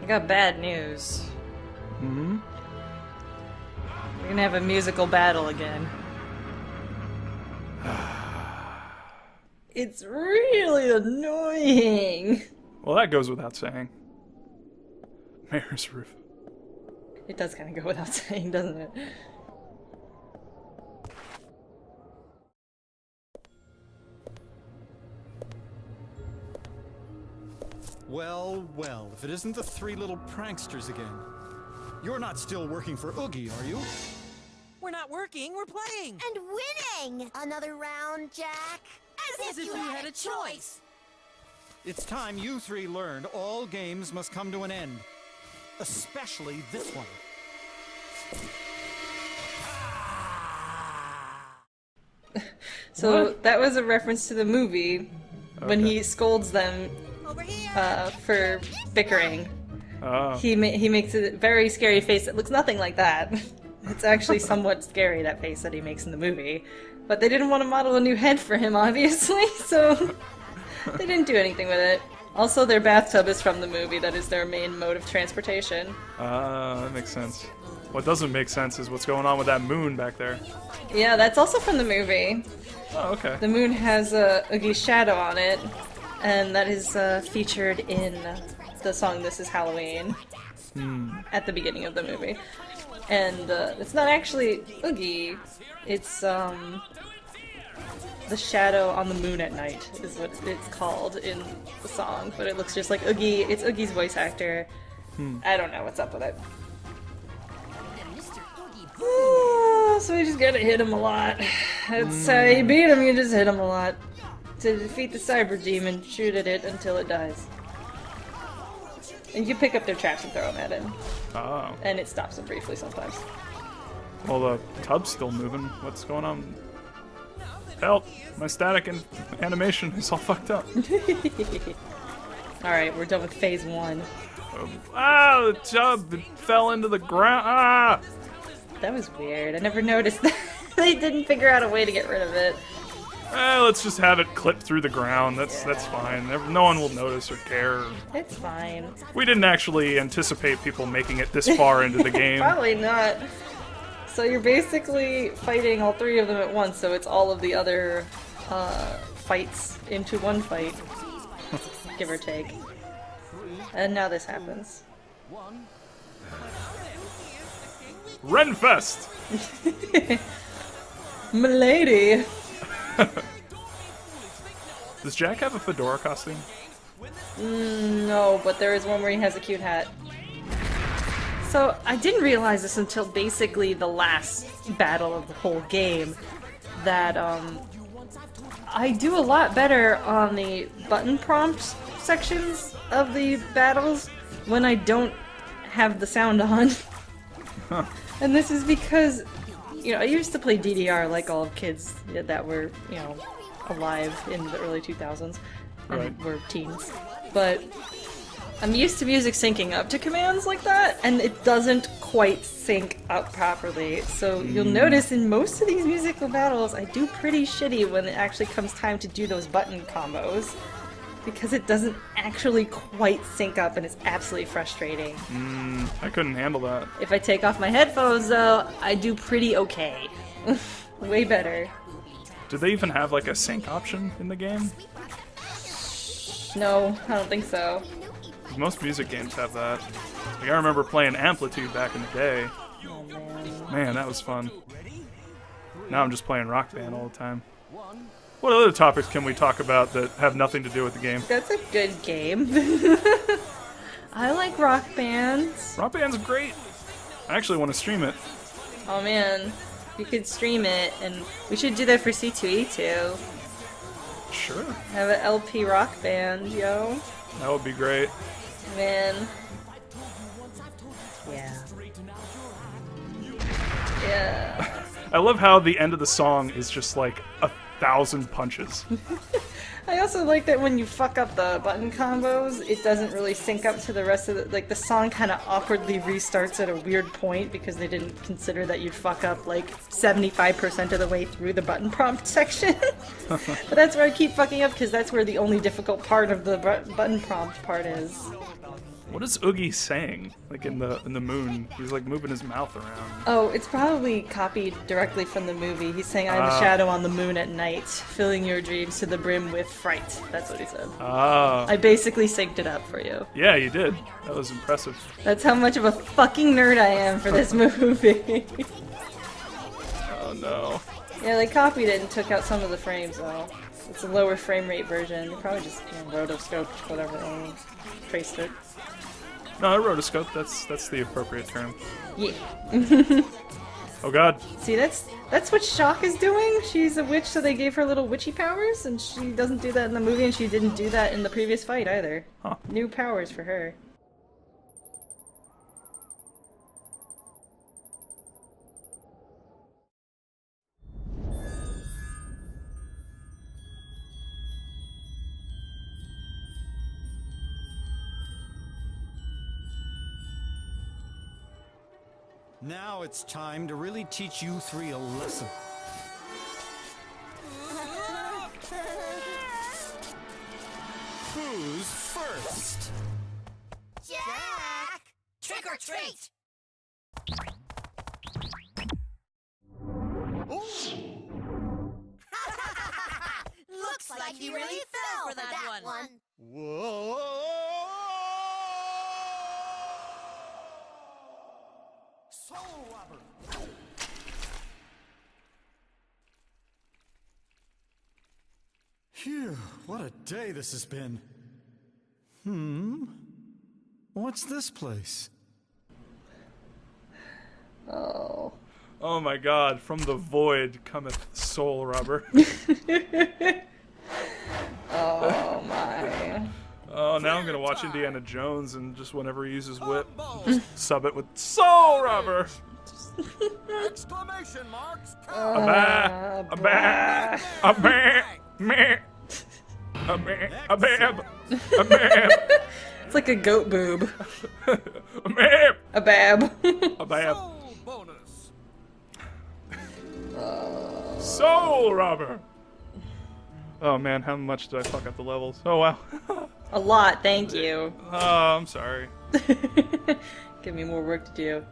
I got bad news. Mm-hmm. We're gonna have a musical battle again. It's really annoying. Well, that goes without saying. Mayor's Roof. It does kind of go without saying, doesn't it? Well, well, if it isn't the three little pranksters again. You're not still working for Oogie, are you? We're not working, we're playing! And winning! Another round, Jack? As if you had a choice! It's time you three learned all games must come to an end. Especially this one. So What? that was a reference to the movie when Okay. he scolds them Over here! for bickering. Oh. He makes a very scary face that looks nothing like that. It's actually somewhat scary, that face that he makes in the movie. But they didn't want to model a new head for him, obviously, so they didn't do anything with it. Also, their bathtub is from the movie. That is their main mode of transportation. That makes sense. What doesn't make sense is what's going on with that moon back there. Yeah, that's also from the movie. Oh, okay. The moon has a Oogie's shadow on it, and that is featured in the song This Is Halloween at the beginning of the movie. And it's not actually Oogie, it's the shadow on the moon at night is what it's called in the song, but it looks just like Oogie. It's Oogie's voice actor. I don't know what's up with it. So you just gotta hit him a lot. That's how you beat him, you just hit him a lot. To defeat the cyber demon, shoot at it until it dies. And you pick up their traps and throw them at him. Oh. And it stops them briefly sometimes. Well, the tub's still moving. What's going on? Help! My static and animation is all fucked up. Alright, we're done with phase 1. The tub it fell into the ground. Ah! That was weird. I never noticed that. They didn't figure out a way to get rid of it. Let's just have it clip through the ground. That's fine. No one will notice or care. It's fine. We didn't actually anticipate people making it this far into the game. Probably not. So you're basically fighting all three of them at once, so it's all of the other fights into one fight. Give or take. And now this happens. Renfest! Milady! Does Jack have a fedora costume? No, but there is one where he has a cute hat. So, I didn't realize this until basically the last battle of the whole game, that, I do a lot better on the button prompt sections of the battles when I don't have the sound on. Huh. And this is because, you know, I used to play DDR like all kids that were, you know, alive in the early 2000s and Right. were teens. But I'm used to music syncing up to commands like that, and it doesn't quite sync up properly. So you'll notice in most of these musical battles, I do pretty shitty when it actually comes time to do those button combos, because it doesn't actually quite sync up, and it's absolutely frustrating. I couldn't handle that. If I take off my headphones, though, I do pretty okay. Way better. Did they even have like a sync option in the game? No, I don't think so. 'Cause most music games have that. Like I remember playing Amplitude back in the day. Oh man. Man, that was fun. Now I'm just playing Rock Band all the time. What other topics can we talk about that have nothing to do with the game? That's a good game. I like Rock Bands. Rock Band's great. I actually want to stream it. Oh man, you could stream it, and we should do that for C2E2. Sure. Have an LP Rock Band, yo. That would be great. Man. Yeah. Yeah. I love how the end of the song is just like 1,000 punches. I also like that when you fuck up the button combos, it doesn't really sync up to the rest of the, like, the song kind of awkwardly restarts at a weird point because they didn't consider that you'd fuck up like 75% of the way through the button prompt section. But that's where I keep fucking up because that's where the only difficult part of the button prompt part is. What is Oogie saying? Like in the moon, he's like moving his mouth around. Oh, it's probably copied directly from the movie. He's saying, "I'm a shadow on the moon at night, filling your dreams to the brim with fright." That's what he said. I basically synced it up for you. Yeah, you did. That was impressive. That's how much of a fucking nerd I am for this movie. Oh no. Yeah, they copied it and took out some of the frames though. It's a lower frame rate version. They probably just rotoscoped whatever and traced it. No, I rotoscope. That's the appropriate term. Yeah. Oh god. See, that's what Shock is doing. She's a witch, so they gave her little witchy powers, and she doesn't do that in the movie, and she didn't do that in the previous fight either. Huh. New powers for her. Now it's time to really teach you three a lesson. Who's first? Jack! Trick or treat! Looks like you really fell for that one. Whoa! Soul Robbber! Phew, what a day this has been. What's this place? Oh. Oh my god, from the void cometh Soul Robbber. Oh my. Oh, now I'm gonna watch Indiana Jones and just whenever he uses whip, just sub it with Soul Robbber! Exclamation marks! A ba, a ba, a ba, meh. A ba, a bab, a bab, It's like a goat boob. a bab, A bab. a bab. Soul bonus! Soul Robber! Oh man, how much did I fuck up the levels? Oh wow. A lot, thank you. Oh, I'm sorry. Give me more work to do.